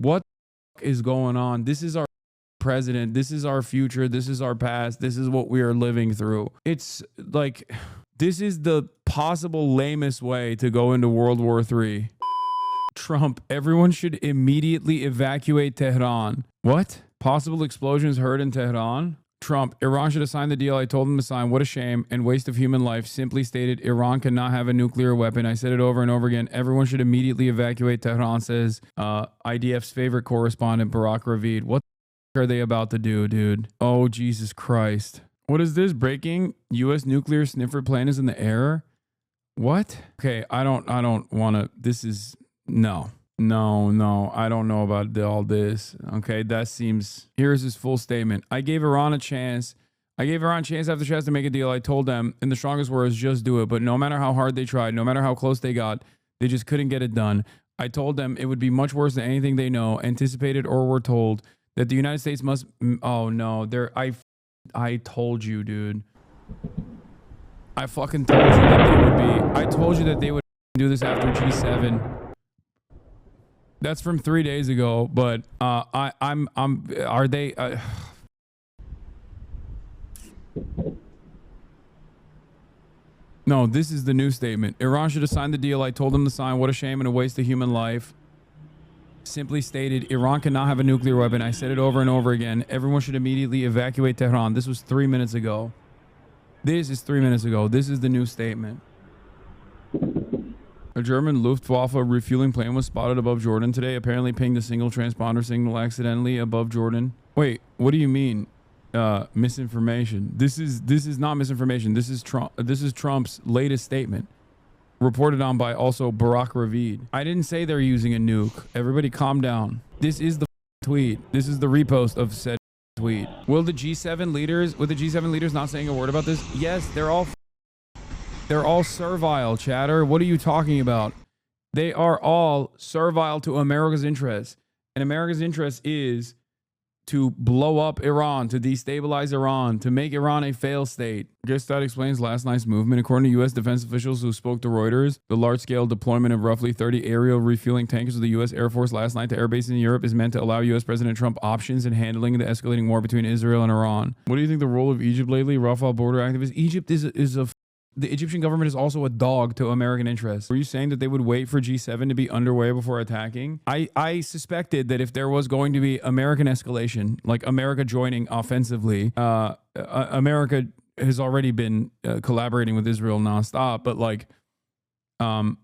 What is going on? This is our president. This is our future. This is our past. This is what we are living through. It's like, this is the possible lamest way to go into World War III. Trump, everyone should immediately evacuate Tehran. What? Possible explosions heard in Tehran? Trump, Iran should have signed the deal I told them to sign. What a shame and waste of human life. Simply stated, Iran cannot have a nuclear weapon. I said it over and over again. Everyone should immediately evacuate Tehran, says IDF's favorite correspondent, Barack Ravid. What the are they about to do, dude? Oh, Jesus Christ. What is this? Breaking? U.S. nuclear sniffer plane is in the air? What? Okay, I don't want to. This is... No, I don't know about all this. Okay, that seems... Here's his full statement. I gave Iran a chance. After chance to make a deal. I told them, in the strongest words, just do it. But no matter how hard they tried, no matter how close they got, they just couldn't get it done. I told them it would be much worse than anything they know, anticipated, or were told, that the United States must... Oh, no. I told you, dude. I fucking told you that they would be... I told you that they would do this after G7. That's from 3 days ago, but are they No, this is the new statement. Iran should have signed the deal I told them to sign. What a shame and a waste of human life. Simply stated, Iran cannot have a nuclear weapon. I said it over and over again. Everyone should immediately evacuate Tehran. This was 3 minutes ago. This is 3 minutes ago. This is the new statement. A German Luftwaffe refueling plane was spotted above Jordan today. Apparently pinged a single transponder signal accidentally above Jordan. Wait, what do you mean? Misinformation. This is not misinformation. This is Trump's latest statement. Reported on by also Barack Ravid. I didn't say they're using a nuke. Everybody calm down. This is the tweet. This is the repost of said tweet. Will the G7 leaders not saying a word about this? Yes, they're all servile, chatter. What are you talking about? They are all servile to America's interests. And America's interest is to blow up Iran, to destabilize Iran, to make Iran a failed state. I guess that explains last night's movement. According to U.S. defense officials who spoke to Reuters, the large-scale deployment of roughly 30 aerial refueling tankers of the U.S. Air Force last night to air bases in Europe is meant to allow U.S. President Trump options in handling the escalating war between Israel and Iran. What do you think the role of Egypt lately? Rafah border activists. Egypt is a... The Egyptian government is also a dog to American interests. Were you saying that they would wait for G7 to be underway before attacking? I suspected that if there was going to be American escalation, like America joining offensively, America has already been collaborating with Israel nonstop. But like,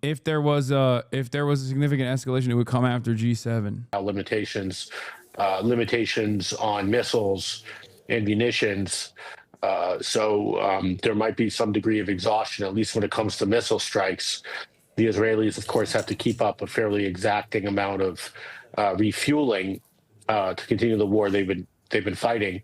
if there was a significant escalation, it would come after G7. Limitations on missiles and munitions. So there might be some degree of exhaustion, at least when it comes to missile strikes. The Israelis, of course, have to keep up a fairly exacting amount of refueling to continue the war they've been fighting,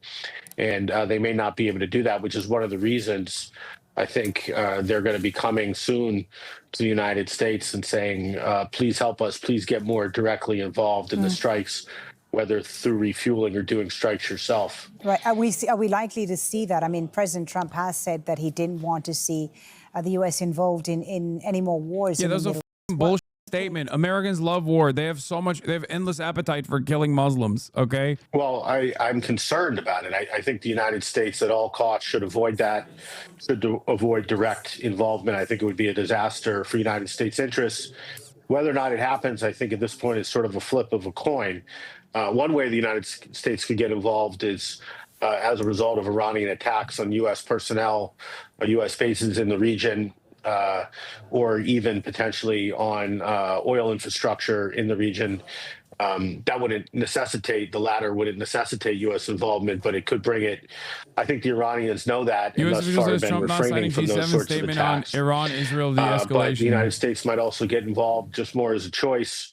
and they may not be able to do that, which is one of the reasons I think they're going to be coming soon to the United States and saying, "Please help us. Please get more directly involved in the strikes." Whether through refueling or doing strikes yourself. Right. Are we likely to see that? I mean, President Trump has said that he didn't want to see the U.S. involved in any more wars. Yeah, that's a bullshit statement. Americans love war. They have endless appetite for killing Muslims, okay? Well, I'm concerned about it. I think the United States at all costs should avoid that, should avoid direct involvement. I think it would be a disaster for United States interests. Whether or not it happens, I think at this point is sort of a flip of a coin. One way the United States could get involved is as a result of Iranian attacks on U.S. personnel, U.S. bases in the region, or even potentially on oil infrastructure in the region. That wouldn't necessitate, the latter wouldn't necessitate U.S. involvement, but it could bring it. I think the Iranians know that, and thus far have been refraining from those sorts of attacks. Iran, Israel, de-escalation. But the United States might also get involved just more as a choice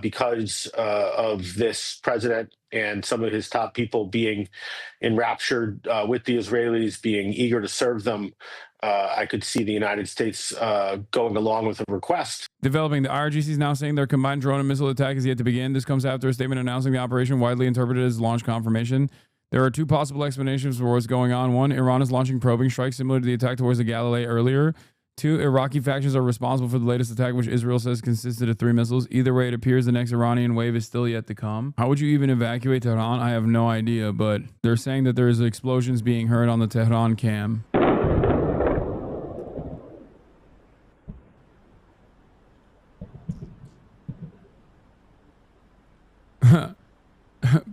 because of this president and some of his top people being enraptured with the Israelis, being eager to serve them. I could see the United States going along with a request. Developing. The IRGC is now saying their combined drone and missile attack is yet to begin. This comes after a statement announcing the operation, widely interpreted as launch confirmation. There are two possible explanations for what's going on. One, Iran is launching probing strikes similar to the attack towards the Galilee earlier. Two Iraqi factions are responsible for the latest attack, which Israel says consisted of 3 missiles. Either way, it appears the next Iranian wave is still yet to come. How would you even evacuate Tehran? I have no idea, but they're saying that there's explosions being heard on the Tehran cam.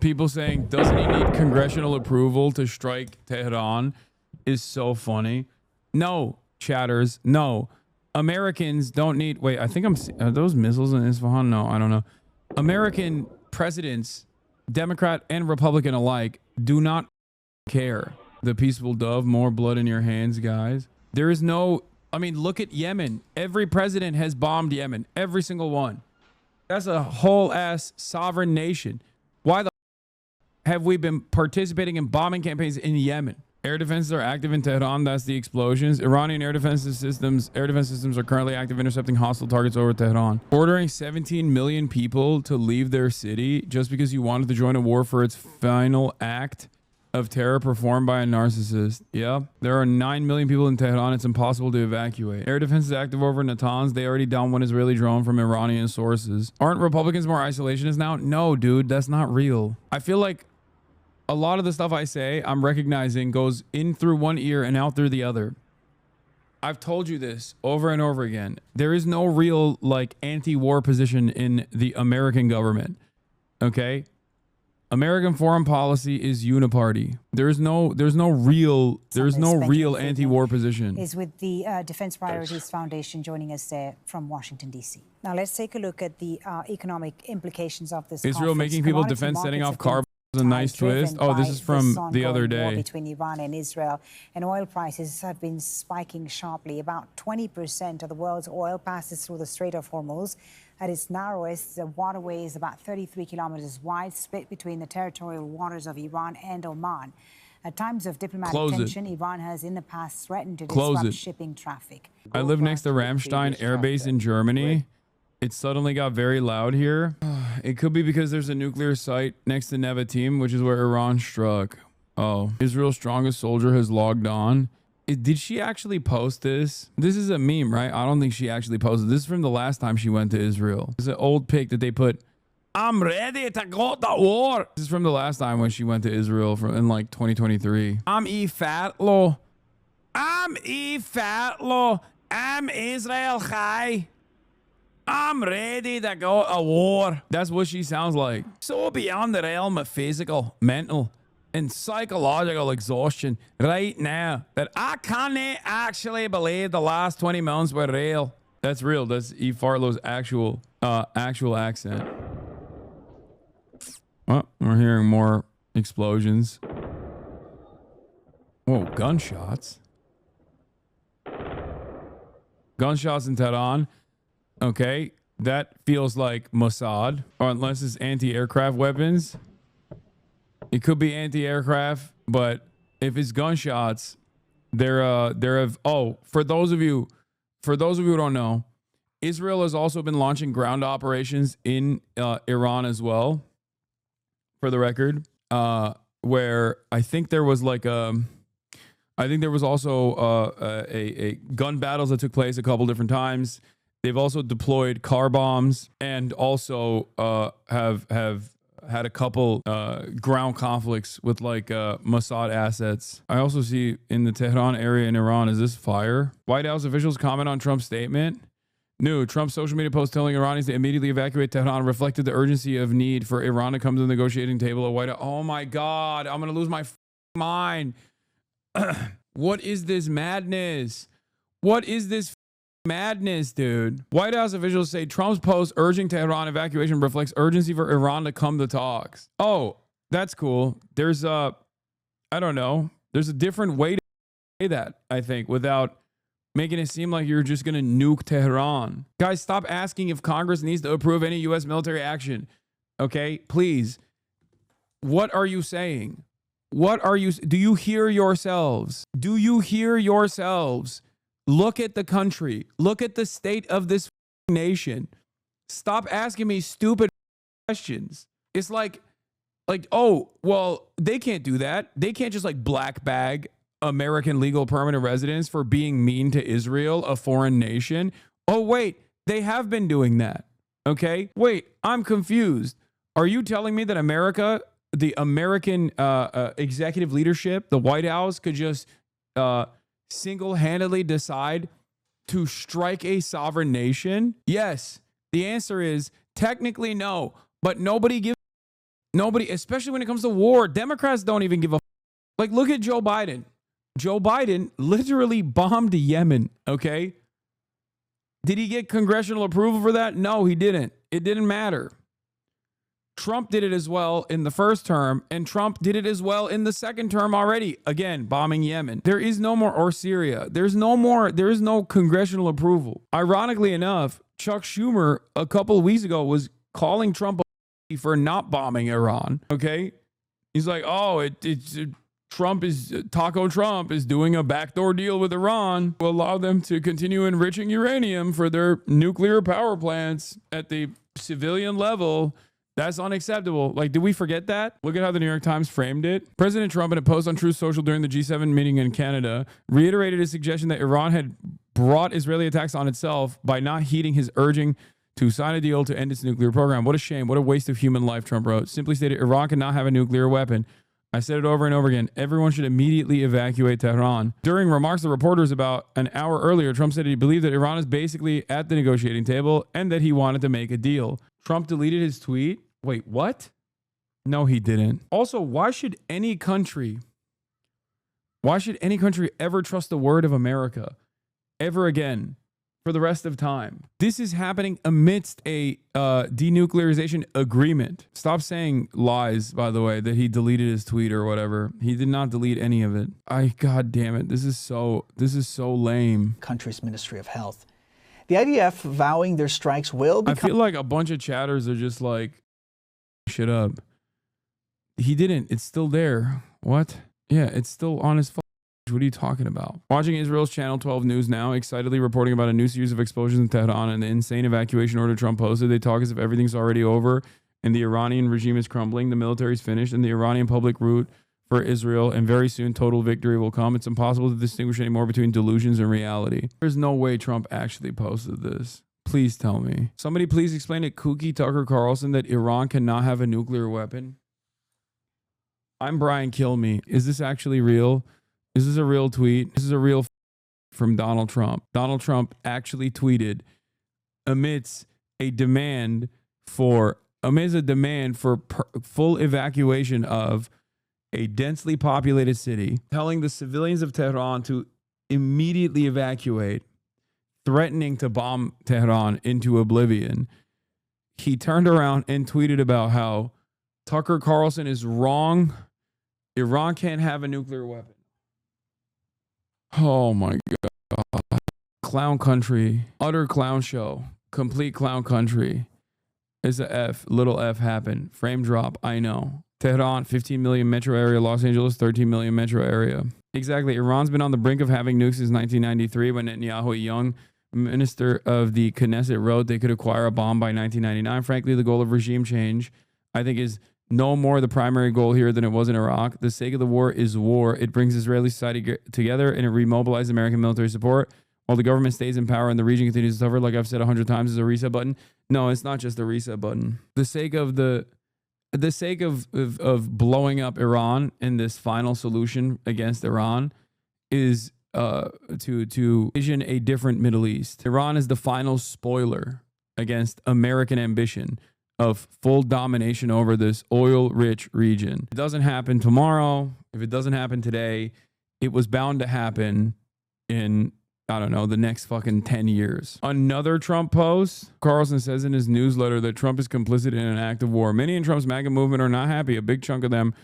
People saying, doesn't he need congressional approval to strike Tehran is so funny. No, chatters, no. Americans don't need, wait, I think are those missiles in Isfahan? No, I don't know. American presidents, Democrat and Republican alike, do not care. The peaceful dove, more blood in your hands, guys. There is no, I mean, look at Yemen. Every president has bombed Yemen. Every single one. That's a whole ass sovereign nation. Why the have we been participating in bombing campaigns in Yemen? Air defenses are active in Tehran. That's the explosions. Iranian air defense systems are currently active intercepting hostile targets over Tehran. Ordering 17 million people to leave their city just because you wanted to join a war for its final act of terror performed by a narcissist. Yeah, there are 9 million people in Tehran. It's impossible to evacuate. Air defense is active over Natanz. They already downed one Israeli drone from Iranian sources. Aren't Republicans more isolationist now? No, dude, that's not real. I feel like a lot of the stuff I say, I'm recognizing goes in through one ear and out through the other. I've told you this over and over again. There is no real like anti-war position in the American government. Okay? American foreign policy is uniparty. There's no real anti-war position. Is with the Defense Priorities Foundation joining us there from Washington, D.C. Now let's take a look at the economic implications of this. Israel making people defense setting off carbon. A nice twist. Oh, this is from the other day. Between Iran and Israel, and oil prices have been spiking sharply. About 20% of the world's oil passes through the Strait of Hormuz. At its narrowest, the waterway is about 33 kilometers wide, split between the territorial waters of Iran and Oman. At times of diplomatic tension, Iran has in the past threatened to disrupt shipping traffic. I live next to Ramstein Air Base in Germany. It suddenly got very loud here. It could be because there's a nuclear site next to Nevatim, which is where Iran struck. Oh, Israel's strongest soldier has logged on. Did she actually post this? This is a meme, right? I don't think she actually posted. This is from the last time she went to Israel. It's an old pic that they put, I'm ready to go to war. This is from the last time when she went to Israel in like 2023. I'm fatlo. I'm fatlo. I'm Israel Chai. I'm ready to go to war. That's what she sounds like. So beyond the realm of physical, mental, and psychological exhaustion right now that I can't actually believe the last 20 months were real. That's real. That's E. Farlow's actual accent. Oh, we're hearing more explosions. Whoa, gunshots. Gunshots in Tehran. Okay, that feels like Mossad, or unless it's anti-aircraft weapons. It could be anti-aircraft, but if it's gunshots, for those of you who don't know, Israel has also been launching ground operations in Iran as well. For the record, where I think there was like also a gun battles that took place a couple different times. They've also deployed car bombs and also have had a couple ground conflicts with like Mossad assets. I also see in the Tehran area in Iran, is this fire? White House officials comment on Trump's statement. New Trump's social media post telling Iranians to immediately evacuate Tehran reflected the urgency of need for Iran to come to the negotiating table at White House. Oh my God, I'm going to lose my mind. What is this madness? What is this madness, dude? White House officials say Trump's post urging Tehran evacuation reflects urgency for Iran to come to talks. Oh, that's cool. There's I don't know. There's a different way to say that, I think, without making it seem like you're just going to nuke Tehran. Guys, stop asking if Congress needs to approve any U.S. military action. Okay, please. What are you saying? Do you hear yourselves? Do you hear yourselves? Look at the country. Look at the state of this nation. Stop asking me stupid questions. It's like, oh, well, they can't do that. They can't just like black bag American legal permanent residence for being mean to Israel, a foreign nation. Oh, wait, they have been doing that. Okay, wait, I'm confused. Are you telling me that America, the American executive leadership, the White House could just single-handedly decide to strike a sovereign nation? Yes. The answer is technically no, but nobody, especially when it comes to war, Democrats don't even give a like, look at Joe Biden. Joe Biden literally bombed Yemen, okay? Did he get congressional approval for that? No, he didn't. It didn't matter. Trump did it as well in the first term, and Trump did it as well in the second term already. Again, bombing Yemen. There is no more, or Syria. There is no congressional approval. Ironically enough, Chuck Schumer a couple of weeks ago was calling Trump a for not bombing Iran. Okay? He's like, oh, Taco Trump is doing a backdoor deal with Iran to allow them to continue enriching uranium for their nuclear power plants at the civilian level. That's unacceptable. Like, did we forget that? Look at how the New York Times framed it. President Trump, in a post on Truth Social during the G7 meeting in Canada, reiterated his suggestion that Iran had brought Israeli attacks on itself by not heeding his urging to sign a deal to end its nuclear program. What a shame. What a waste of human life, Trump wrote. Simply stated, Iran cannot have a nuclear weapon. I said it over and over again. Everyone should immediately evacuate Tehran. During remarks to reporters about an hour earlier, Trump said he believed that Iran is basically at the negotiating table and that he wanted to make a deal. Trump deleted his tweet. Wait, what? No, he didn't. Also, why should any country ever trust the word of America ever again for the rest of time? This is happening amidst a denuclearization agreement. Stop saying lies, by the way, that he deleted his tweet or whatever. He did not delete any of it. God damn it. This is so lame. Country's Ministry of Health. The IDF vowing their strikes will become... I feel like a bunch of chatters are just like, shit up. He didn't. It's still there. What? Yeah, it's still on his phone. What are you talking about? Watching Israel's Channel 12 News now, excitedly reporting about a new series of explosions in Tehran and the insane evacuation order Trump posted. They talk as if everything's already over and the Iranian regime is crumbling, the military's finished, and the Iranian public root for Israel, and very soon total victory will come. It's impossible to distinguish anymore between delusions and reality. There's no way Trump actually posted this. Please tell me. Somebody please explain to Kooky Tucker Carlson that Iran cannot have a nuclear weapon. I'm Brian Kilme. Is this actually real? Is this a real tweet? This is a real from Donald Trump. Donald Trump actually tweeted amidst a demand for full evacuation of a densely populated city, telling the civilians of Tehran to immediately evacuate, threatening to bomb Tehran into oblivion. He turned around and tweeted about how Tucker Carlson is wrong. Iran can't have a nuclear weapon. Oh my God. Clown country. Utter clown show. Complete clown country. Is a F. Little F happened. Frame drop. I know. Tehran, 15 million metro area. Los Angeles, 13 million metro area. Exactly. Iran's been on the brink of having nukes since 1993 when Netanyahu, a young minister of the Knesset, wrote they could acquire a bomb by 1999. Frankly, the goal of regime change, I think, is no more the primary goal here than it was in Iraq. The sake of the war is war. It brings Israeli society together and it remobilizes American military support while the government stays in power and the region continues to suffer. Like I've said 100 times, is a reset button. No, it's not just a reset button. The sake of blowing up Iran in this final solution against Iran is to vision a different Middle East. Iran is the final spoiler against American ambition of full domination over this oil-rich region. It doesn't happen tomorrow. If it doesn't happen today, it was bound to happen in, I don't know, the next fucking 10 years. Another Trump post. Carlson says in his newsletter that Trump is complicit in an act of war. Many in Trump's MAGA movement are not happy. A big chunk of them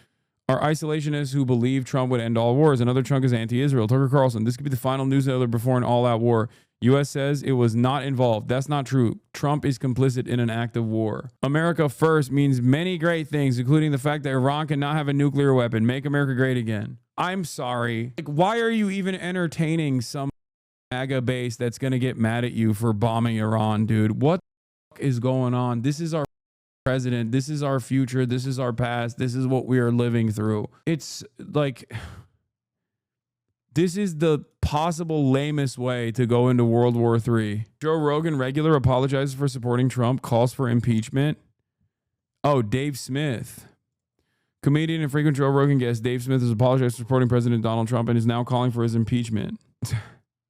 are isolationists who believe Trump would end all wars. Another chunk is anti-Israel. Tucker Carlson, this could be the final newsletter before an all-out war. U.S. says it was not involved. That's not true. Trump is complicit in an act of war. America first means many great things, including the fact that Iran cannot have a nuclear weapon. Make America great again. I'm sorry. Like, why are you even entertaining some MAGA base that's going to get mad at you for bombing Iran, dude? What the fuck is going on? This is our president. This is our future. This is our past. This is what we are living through. It's like, This is the possible lamest way to go into World War III. Joe Rogan, regular, apologizes for supporting Trump, calls for impeachment. Oh, Dave Smith. Comedian and frequent Joe Rogan guest Dave Smith has apologized for supporting President Donald Trump and is now calling for his impeachment.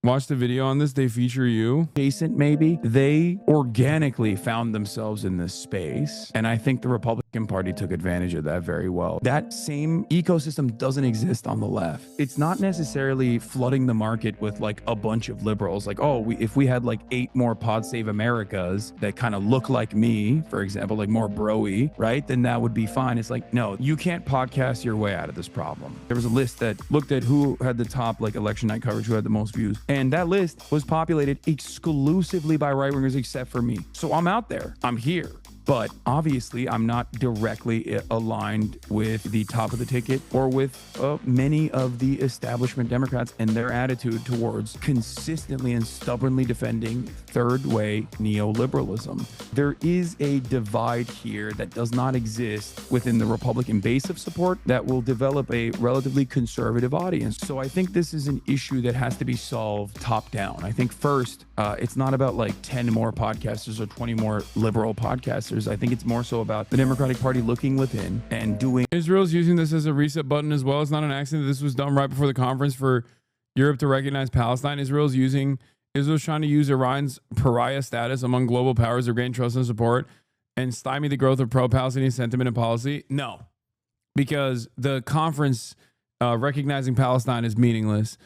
Watch the video on this. They feature you. Adjacent, maybe. They organically found themselves in this space. And I think the Republican Party took advantage of that very well. That same ecosystem doesn't exist on the left. It's not necessarily flooding the market with like a bunch of liberals. Like, oh, if we had like 8 more Pod Save Americas that kind of look like me, for example, like more bro-y, right? Then that would be fine. It's like, no, you can't podcast your way out of this problem. There was a list that looked at who had the top like election night coverage, who had the most views. And that list was populated exclusively by right-wingers except for me. So I'm out there. I'm here. But obviously, I'm not directly aligned with the top of the ticket or with many of the establishment Democrats and their attitude towards consistently and stubbornly defending third-way neoliberalism. There is a divide here that does not exist within the Republican base of support that will develop a relatively conservative audience. So I think this is an issue that has to be solved top-down. I think first, it's not about like 10 more podcasters or 20 more liberal podcasters. I think it's more so about the Democratic Party looking within and doing. Israel's using this as a reset button as well. It's not an accident. This was done right before the conference for Europe to recognize Palestine. Israel's trying to use Iran's pariah status among global powers to gain trust and support and stymie the growth of pro-Palestinian sentiment and policy. No, because the conference recognizing Palestine is meaningless.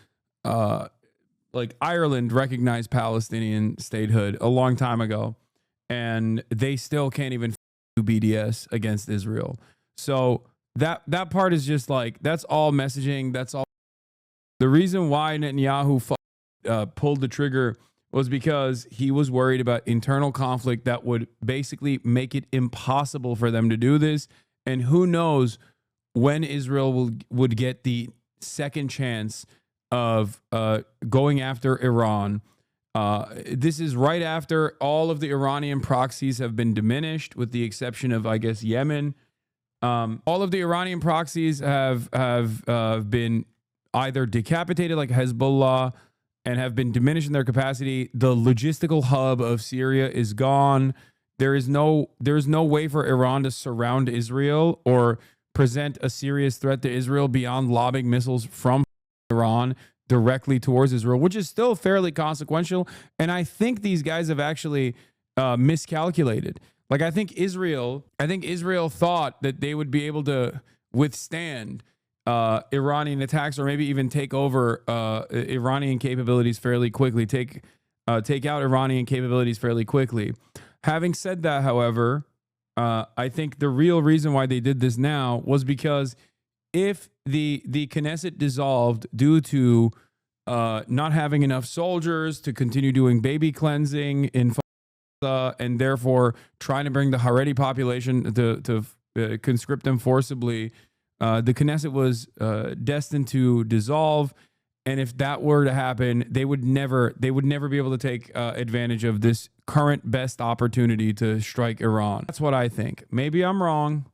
Like Ireland recognized Palestinian statehood a long time ago, and they still can't even do BDS against Israel. So that part is just like, that's all messaging. That's all. The reason why Netanyahu pulled the trigger was because he was worried about internal conflict that would basically make it impossible for them to do this. And who knows when Israel would get the second chance of going after Iran. This is right after all of the Iranian proxies have been diminished, with the exception of, I guess, Yemen. All of the Iranian proxies have been either decapitated, like Hezbollah, and have been diminished in their capacity. The logistical hub of Syria is gone. There is no way for Iran to surround Israel or present a serious threat to Israel beyond lobbing missiles from Iran directly towards Israel, which is still fairly consequential. And I think these guys have actually miscalculated. Like, I think Israel thought that they would be able to withstand Iranian attacks, or maybe even take over Iranian capabilities fairly quickly, take out Iranian capabilities fairly quickly. Having said that, however, I think the real reason why they did this now was because if the Knesset dissolved due to not having enough soldiers to continue doing baby cleansing in and therefore trying to bring the Haredi population to conscript them forcibly, the Knesset was destined to dissolve. And if that were to happen, they would never be able to take advantage of this current best opportunity to strike Iran. That's what I think. Maybe I'm wrong,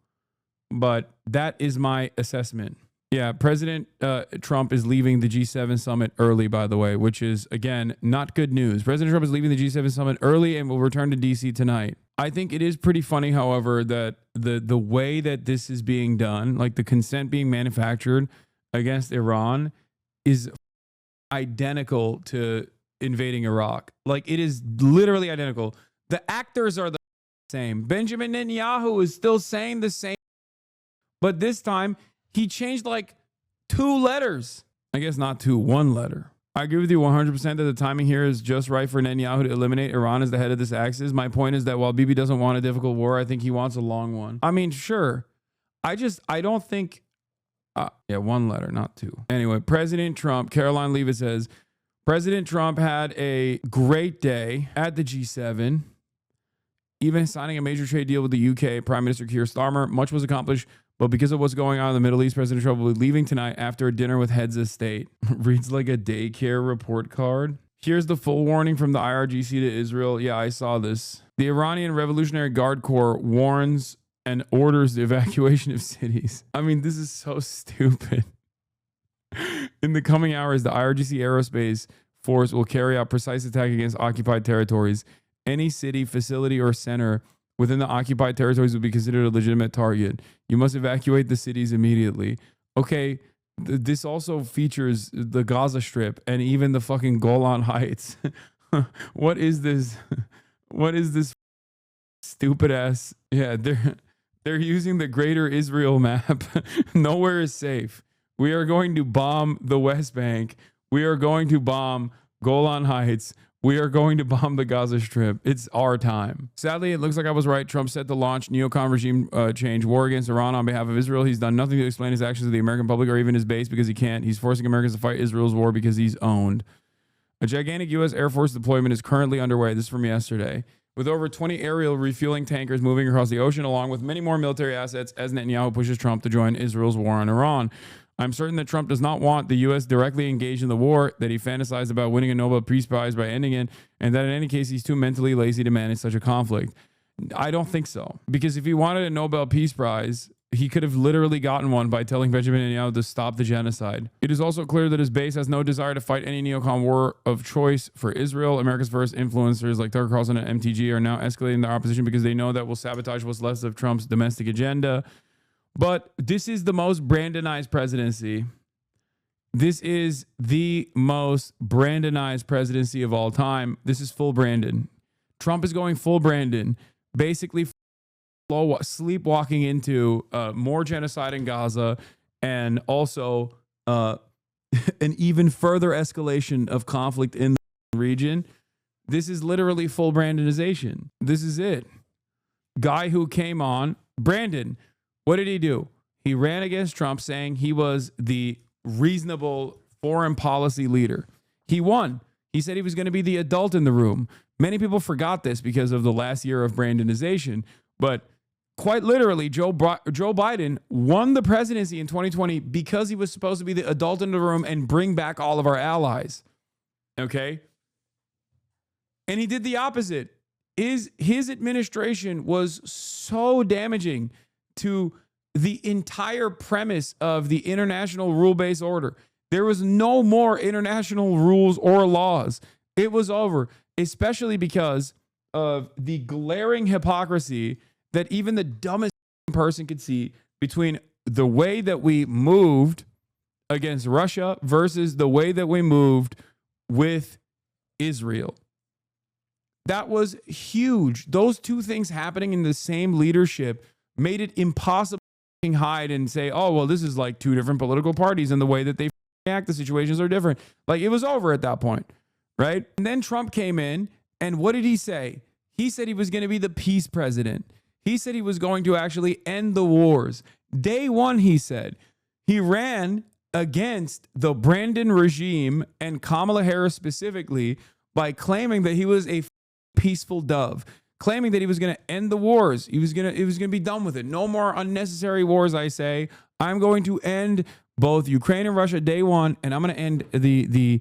but that is my assessment. Yeah, President Trump is leaving the G7 summit early, by the way, which is, again, not good news. President Trump is leaving the G7 summit early and will return to D.C. tonight. I think it is pretty funny, however, that the way that this is being done, like the consent being manufactured against Iran, is identical to invading Iraq. Like, it is literally identical. The actors are the same. Benjamin Netanyahu is still saying the same, but this time he changed like 2 letters. I guess not 2, 1 letter. I agree with you 100% that the timing here is just right for Netanyahu to eliminate Iran as the head of this axis. My point is that while Bibi doesn't want a difficult war, I think he wants a long one. I mean, sure. I don't think... 1 letter, not 2. Anyway, President Trump, Caroline Leavitt says, President Trump had a great day at the G7, even signing a major trade deal with the UK Prime Minister Keir Starmer. Much was accomplished, but because of what's going on in the Middle East, President Trump will be leaving tonight after a dinner with heads of state. Reads like a daycare report card. Here's the full warning from the IRGC to Israel. Yeah, I saw this. The Iranian Revolutionary Guard Corps warns and orders the evacuation of cities. I mean, this is so stupid. In the coming hours, the IRGC Aerospace Force will carry out precise attack against occupied territories. Any city, facility, or center within the occupied territories will be considered a legitimate target. You must evacuate the cities immediately. Okay, this also features the Gaza Strip and even the fucking Golan Heights. What is this? What is this stupid ass? Yeah, they're using the Greater Israel map. Nowhere is safe. We are going to bomb the West Bank. We are going to bomb Golan Heights. We are going to bomb the Gaza Strip. It's our time. Sadly, it looks like I was right. Trump set to launch neocon regime change war against Iran on behalf of Israel. He's done nothing to explain his actions to the American public or even his base because he can't. He's forcing Americans to fight Israel's war because he's owned. A gigantic U.S. Air Force deployment is currently underway. This is from yesterday. With over 20 aerial refueling tankers moving across the ocean, along with many more military assets, as Netanyahu pushes Trump to join Israel's war on Iran. I'm certain that Trump does not want the U.S. directly engaged in the war, that he fantasized about winning a Nobel Peace Prize by ending it, and that in any case, he's too mentally lazy to manage such a conflict. I don't think so. Because if he wanted a Nobel Peace Prize, he could have literally gotten one by telling Benjamin Netanyahu to stop the genocide. It is also clear that his base has no desire to fight any neocon war of choice for Israel. America's first influencers like Tucker Carlson and MTG are now escalating their opposition because they know that will sabotage what's left of Trump's domestic agenda. But this is the most Brandonized presidency. This is the most Brandonized presidency of all time. This is full Brandon. Trump is going full Brandon. Basically sleepwalking into more genocide in Gaza and also an even further escalation of conflict in the region. This is literally full Brandonization. This is it. Guy who came on, Brandon, what did he do? He ran against Trump saying he was the reasonable foreign policy leader. He won. He said he was going to be the adult in the room. Many people forgot this because of the last year of Brandonization, but quite literally, Joe Biden won the presidency in 2020 because he was supposed to be the adult in the room and bring back all of our allies. Okay? And he did the opposite. His administration was so damaging to the entire premise of the international rule-based order. There was no more international rules or laws. It was over, especially because of the glaring hypocrisy that even the dumbest person could see between the way that we moved against Russia versus the way that we moved with Israel. That was huge. Those two things happening in the same leadership made it impossible to hide and say, oh, well, this is like two different political parties and the way that they react to situations are different. Like, it was over at that point, right? And then Trump came in, and what did he say? He said he was going to be the peace president. He said he was going to actually end the wars. Day one, he said. He ran against the Brandon regime and Kamala Harris specifically by claiming that he was a peaceful dove, claiming that he was going to end the wars. He was going to be done with it. No more unnecessary wars, I say. I'm going to end both Ukraine and Russia day one, and I'm going to end the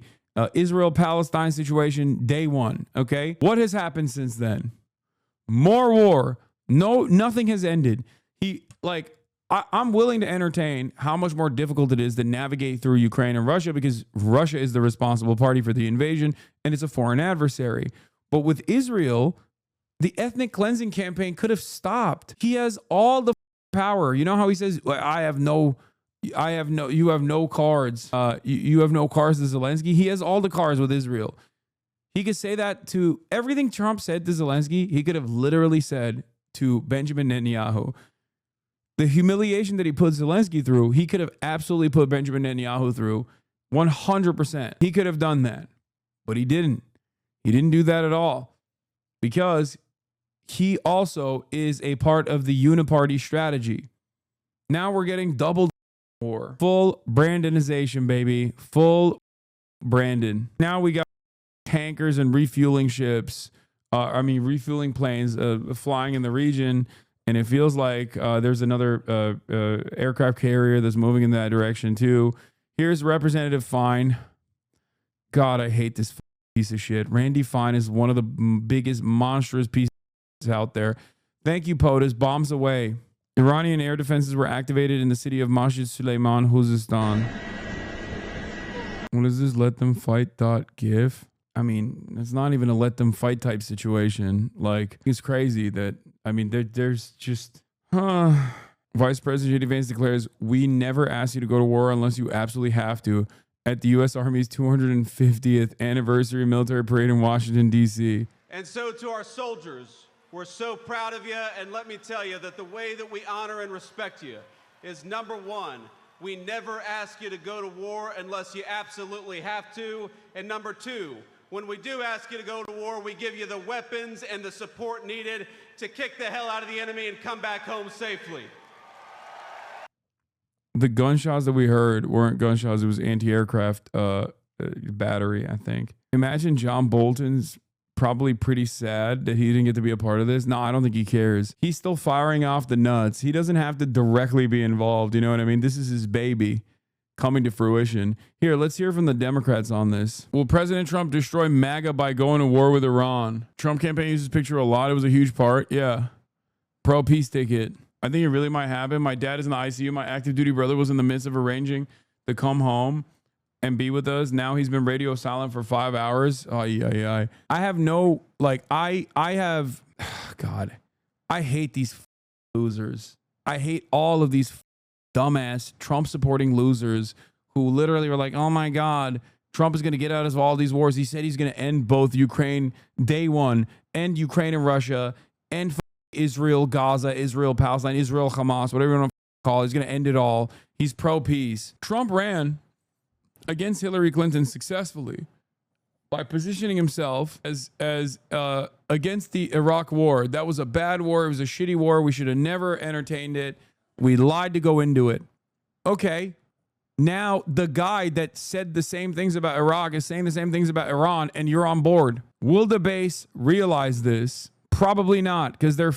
Israel-Palestine situation day one, okay? What has happened since then? More war. No, nothing has ended. I'm willing to entertain how much more difficult it is to navigate through Ukraine and Russia because Russia is the responsible party for the invasion and it's a foreign adversary. But with Israel, the ethnic cleansing campaign could have stopped. He has all the power. You know how he says, you have no cards. You have no cards to Zelensky. He has all the cards with Israel. He could say that to everything Trump said to Zelensky. He could have literally said to Benjamin Netanyahu. The humiliation that he put Zelensky through, he could have absolutely put Benjamin Netanyahu through 100%. He could have done that, but he didn't. He didn't do that at all because he also is a part of the uniparty strategy. Now we're getting double war. Full Brandonization, baby. Full Brandon. Now we got tankers and refueling ships. Refueling planes flying in the region. And it feels like there's another aircraft carrier that's moving in that direction too. Here's Representative Fine. God, I hate this piece of shit. Randy Fine is one of the biggest monstrous pieces out there. Thank you, POTUS. Bombs away. Iranian air defenses were activated in the city of Masjid Suleiman, Khuzestan. What is this let them fight .gif? I mean, it's not even a let them fight type situation. Like, it's crazy that, I mean, there's just, Vice President J.D. Vance declares, we never ask you to go to war unless you absolutely have to at the U.S. Army's 250th anniversary military parade in Washington, D.C. And so to our soldiers, we're so proud of you. And let me tell you that the way that we honor and respect you is, number one, we never ask you to go to war unless you absolutely have to. And number two, when we do ask you to go to war, we give you the weapons and the support needed to kick the hell out of the enemy and come back home safely. The gunshots that we heard weren't gunshots. It was anti-aircraft battery, I think. Imagine John Bolton's probably pretty sad that he didn't get to be a part of this. No, I don't think he cares. He's still firing off the nuts. He doesn't have to directly be involved. You know what I mean? This is his baby coming to fruition. Here, let's hear from the Democrats on this. Will President Trump destroy MAGA by going to war with Iran? Trump campaign uses this picture a lot. It was a huge part. Yeah. Pro peace ticket. I think it really might happen. My dad is in the ICU. My active duty brother was in the midst of arranging to come home and be with us. Now he's been radio silent for 5 hours. I have no, like, I have, God, I hate these losers. I hate all of these dumbass Trump supporting losers who literally were like, oh my God, Trump is going to get out of all these wars. He said he's going to end both Ukraine day one, end Ukraine and Russia, end Israel, Gaza, Israel, Palestine, Israel, Hamas, whatever you want to call it. He's going to end it all. He's pro-peace. Trump ran against Hillary Clinton successfully by positioning himself as against the Iraq war. That was a bad war. It was a shitty war. We should have never entertained it. We lied to go into it. Okay. Now the guy that said the same things about Iraq is saying the same things about Iran, and you're on board. Will the base realize this? Probably not, because they're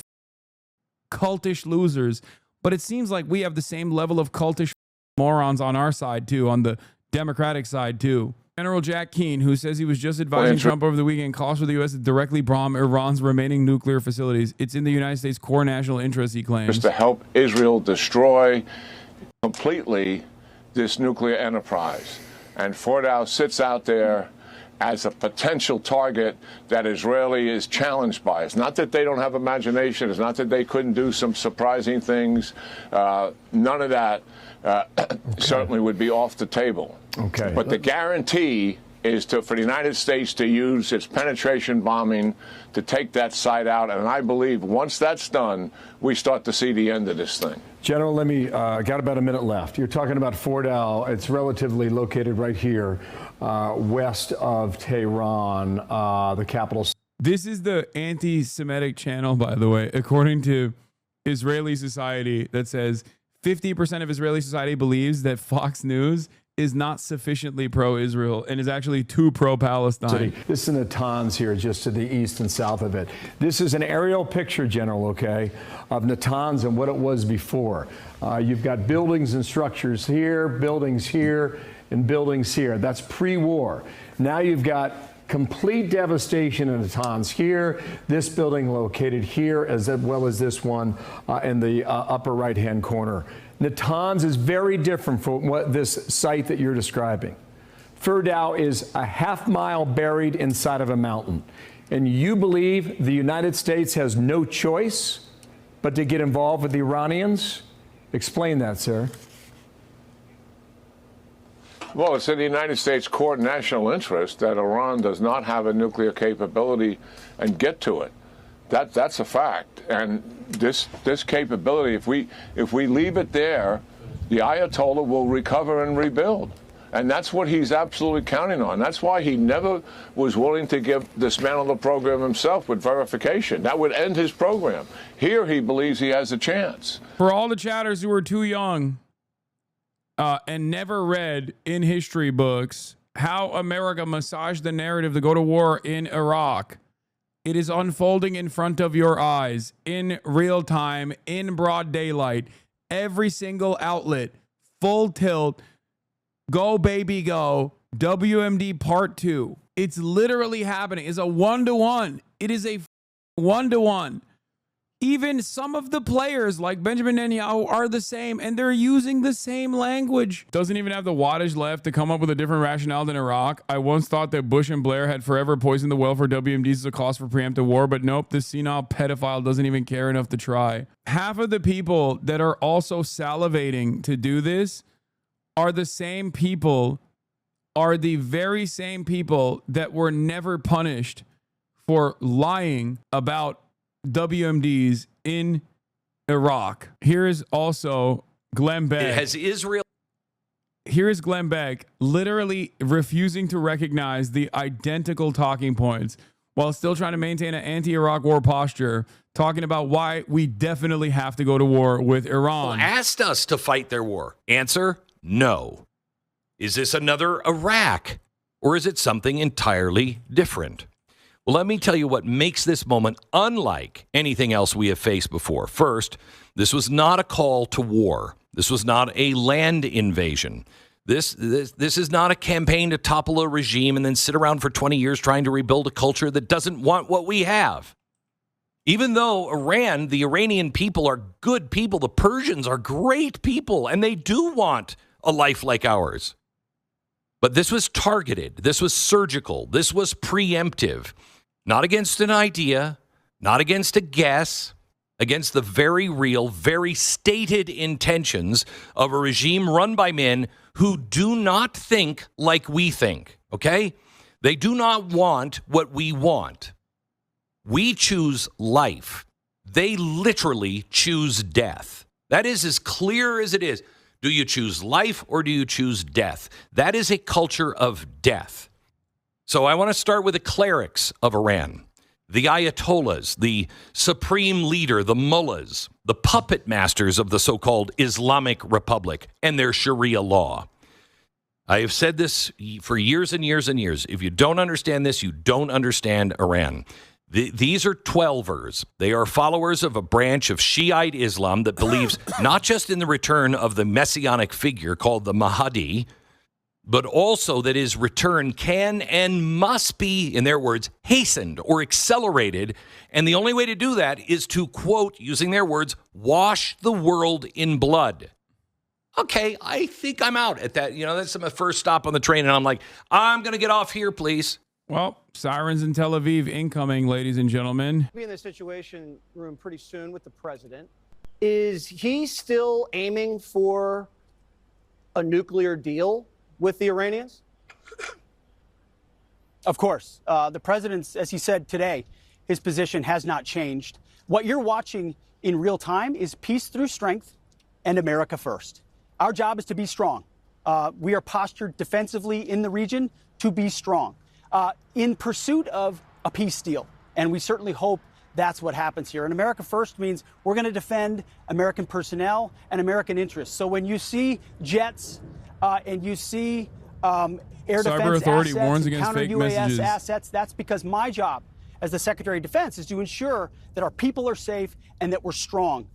cultish losers. But it seems like we have the same level of cultish morons on our side too, on the Democratic side too. General Jack Keane, who says he was just advising Trump over the weekend, calls for the U.S. to directly bomb Iran's remaining nuclear facilities. It's in the United States' core national interest, he claims. To help Israel destroy completely this nuclear enterprise. And Fordow sits out there as a potential target that Israeli is challenged by. It's not that they don't have imagination. It's not that they couldn't do some surprising things. None of that certainly would be off the table. Okay. But the guarantee is for the United States to use its penetration bombing to take that site out. And I believe once that's done, we start to see the end of this thing. General, let me, got about a minute left. You're talking about Fordow. It's relatively located right here, west of Tehran, the capital. This is the anti-Semitic channel, by the way, according to Israeli Society, that says 50% of Israeli society believes that Fox News is not sufficiently pro-Israel and is actually too pro-Palestine. This is Natanz here, just to the east and south of it. This is an aerial picture, General, okay, of Natanz and what it was before. You've got buildings and structures here, and buildings here. That's pre-war. Now you've got complete devastation in Natanz here, this building located here, as well as this one in the upper right-hand corner. Natanz is very different from what this site that you're describing. Fordow is a half-mile buried inside of a mountain. And you believe the United States has no choice but to get involved with the Iranians? Explain that, sir. Well, it's in the United States' core national interest that Iran does not have a nuclear capability and get to it. That's a fact. And this capability, if we leave it there, the Ayatollah will recover and rebuild. And that's what he's absolutely counting on. That's why he never was willing to dismantle the program himself with verification. That would end his program. Here he believes he has a chance. For all the chatters who are too young and never read in history books how America massaged the narrative to go to war in Iraq, it is unfolding in front of your eyes, in real time, in broad daylight. Every single outlet, full tilt, go baby go, WMD part 2. It's literally happening. It's a 1-to-1. It is a 1-to-1. Even some of the players like Benjamin Netanyahu are the same, and they're using the same language. Doesn't even have the wattage left to come up with a different rationale than Iraq. I once thought that Bush and Blair had forever poisoned the well for WMDs as a cause for preemptive war, but nope, this senile pedophile doesn't even care enough to try. Half of the people that are also salivating to do this are the same people, are the very same people that were never punished for lying about WMDs in Iraq. Here is also Glenn Beck. Has Israel? Here is Glenn Beck literally refusing to recognize the identical talking points while still trying to maintain an anti-Iraq war posture, talking about why we definitely have to go to war with Iran. Asked us to fight their war. Answer, no. Is this another Iraq, or is it something entirely different? Well, let me tell you what makes this moment unlike anything else we have faced before. First, this was not a call to war. This was not a land invasion. This is not a campaign to topple a regime and then sit around for 20 years trying to rebuild a culture that doesn't want what we have. Even though Iran, the Iranian people are good people, the Persians are great people, and they do want a life like ours. But this was targeted. This was surgical. This was preemptive. Not against an idea, not against a guess, against the very real, very stated intentions of a regime run by men who do not think like we think, okay? They do not want what we want. We choose life. They literally choose death. That is as clear as it is. Do you choose life or do you choose death? That is a culture of death. So I want to start with the clerics of Iran, the ayatollahs, the supreme leader, the mullahs, the puppet masters of the so-called Islamic Republic and their Sharia law. I have said this for years and years and years. If you don't understand this, you don't understand Iran. These are 12ers. They are followers of a branch of Shiite Islam that believes not just in the return of the messianic figure called the Mahdi, but also that his return can and must be, in their words, hastened or accelerated. And the only way to do that is to, quote, using their words, wash the world in blood. Okay, I think I'm out at that. You know, that's my first stop on the train, and I'm like, I'm going to get off here, please. Well, sirens in Tel Aviv incoming, ladies and gentlemen. Be in the Situation Room pretty soon with the president. Is he still aiming for a nuclear deal with the Iranians? Of course. The president's, as he said today, his position has not changed. What you're watching in real time is peace through strength and America first. Our job is to be strong. We are postured defensively in the region to be strong in pursuit of a peace deal. And we certainly hope that's what happens here. And America first means we're going to defend American personnel and American interests. So when you see jets and you see air defense Authority assets warns and against counter fake UAS messages. assets, that's because my job as the Secretary of Defense is to ensure that our people are safe and that we're strong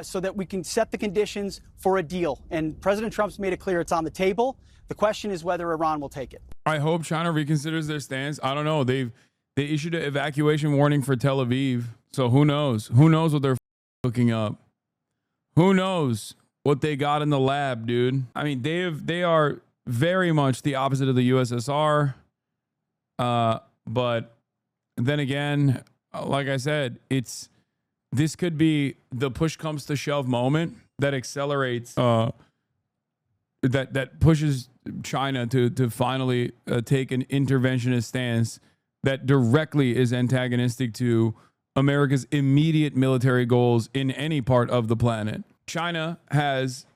so that we can set the conditions for a deal. And President Trump's made it clear it's on the table. The question is whether Iran will take it. I hope China reconsiders their stance. I don't know. They issued an evacuation warning for Tel Aviv. So who knows? Who knows what they're looking up? Who knows what they got in the lab, dude? I mean, they are very much the opposite of the USSR. But then again, like I said, this could be the push comes to shove moment that accelerates that pushes China to finally take an interventionist stance that directly is antagonistic to America's immediate military goals in any part of the planet. China has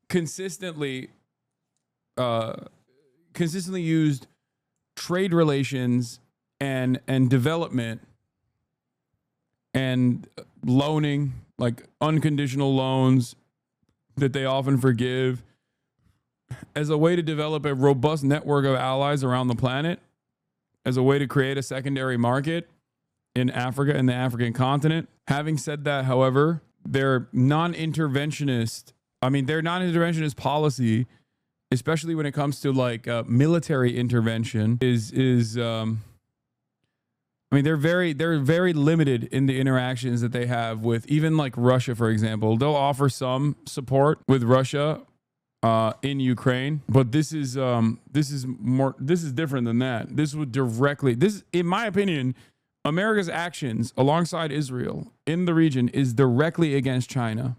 consistently used trade relations and development and loaning, like unconditional loans that they often forgive, as a way to develop a robust network of allies around the planet, as a way to create a secondary market in Africa and the African continent. Having said that, however, their non-interventionist policy, especially when it comes to like military intervention, is I mean, they're very limited in the interactions that they have with even like Russia, for example. They'll offer some support with Russia in Ukraine, but this is different than that. This would directly, in my opinion, America's actions alongside Israel in the region is directly against China.